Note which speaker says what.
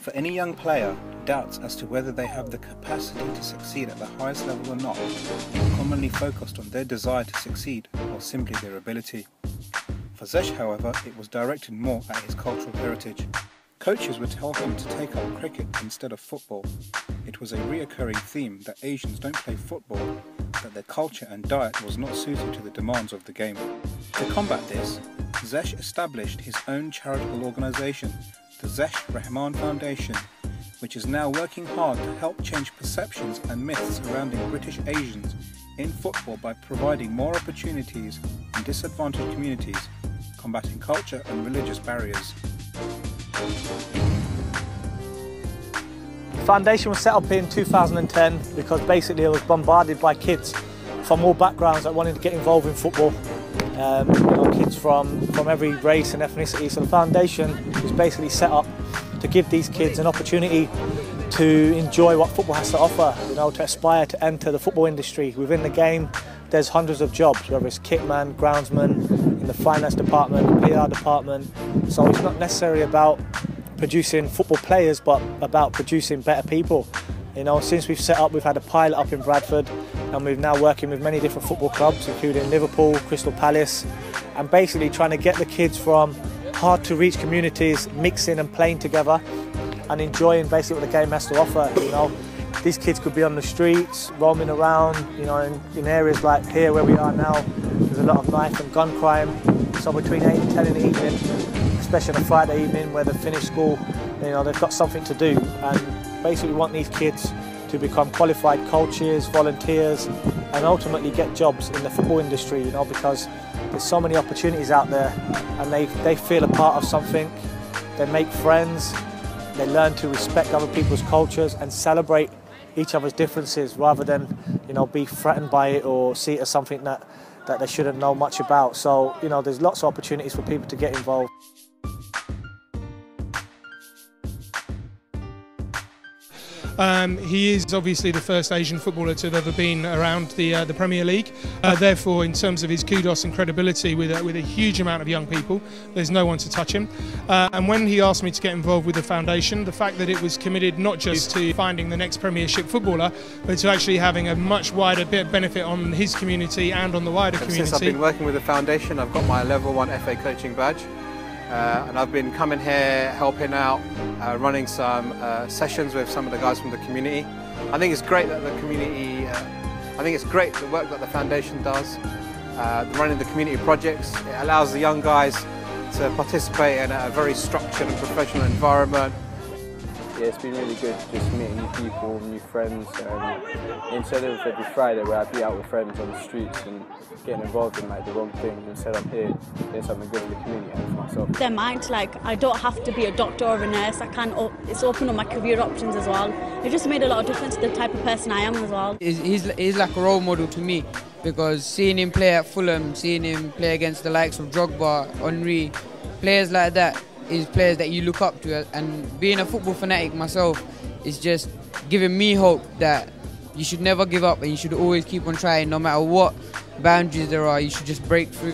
Speaker 1: For any young player, doubts as to whether they have the capacity to succeed at the highest level or not are commonly focused on their desire to succeed or simply their ability. For Zesh, however, it was directed more at his cultural heritage. Coaches would tell him to take up cricket instead of football. It was a reoccurring theme that Asians don't play football, that their culture and diet was not suited to the demands of the game. To combat this, Zesh established his own charitable organisation, the Zesh Rehman Foundation, which is now working hard to help change perceptions and myths surrounding British Asians in football by providing more opportunities in disadvantaged communities, combating culture and religious barriers.
Speaker 2: The foundation was set up in 2010 because basically it was bombarded by kids from all backgrounds that wanted to get involved in football. Kids from every race and ethnicity. So the foundation was basically set up to give these kids an opportunity to enjoy what football has to offer, to aspire to enter the football industry. Within the game, there's hundreds of jobs, whether it's kitman, groundsman, in the finance department, PR department. So it's not necessarily about producing football players, but about producing better people. Since we've set up, we've had a pilot up in Bradford, and we're now working with many different football clubs, including Liverpool, Crystal Palace, and basically trying to get the kids from hard to reach communities mixing and playing together and enjoying basically what the game has to offer. These kids could be on the streets, roaming around, in areas like here where we are now. There's a lot of knife and gun crime. So between 8 and 10 in the evening, especially on a Friday evening where they've finished school, they've got something to do. And basically we want these kids to become qualified coaches, volunteers, and ultimately get jobs in the football industry, because there's so many opportunities out there, and they feel a part of something. They make friends, they learn to respect other people's cultures and celebrate each other's differences rather than be threatened by it or see it as something that they shouldn't know much about. So there's lots of opportunities for people to get involved.
Speaker 3: He is obviously the first Asian footballer to have ever been around the Premier League. Therefore, in terms of his kudos and credibility with a huge amount of young people, there's no one to touch him. And when he asked me to get involved with the foundation, the fact that it was committed not just to finding the next Premiership footballer, but to actually having a much wider benefit on his community and on the wider community.
Speaker 4: Since I've been working with the foundation, I've got my level 1 FA coaching badge. And I've been coming here, helping out, running some sessions with some of the guys from the community. I think it's great that the community, I think it's great the work that the foundation does, running the community projects. It allows the young guys to participate in a very structured and professional environment.
Speaker 5: Yeah, it's been really good just meeting new people, new friends. Instead of every Friday where I'd be out with friends on the streets and getting involved in the wrong things, instead I'm here doing something good for the community and for myself.
Speaker 6: Their mind, I don't have to be a doctor or a nurse. It's opened up my career options as well. It just made a lot of difference to the type of person I am as well.
Speaker 7: He's like a role model to me, because seeing him play at Fulham, seeing him play against the likes of Drogba, Henry, players like that, is players that you look up to, and being a football fanatic myself is just giving me hope that you should never give up and you should always keep on trying. No matter what boundaries there are, you should just break through.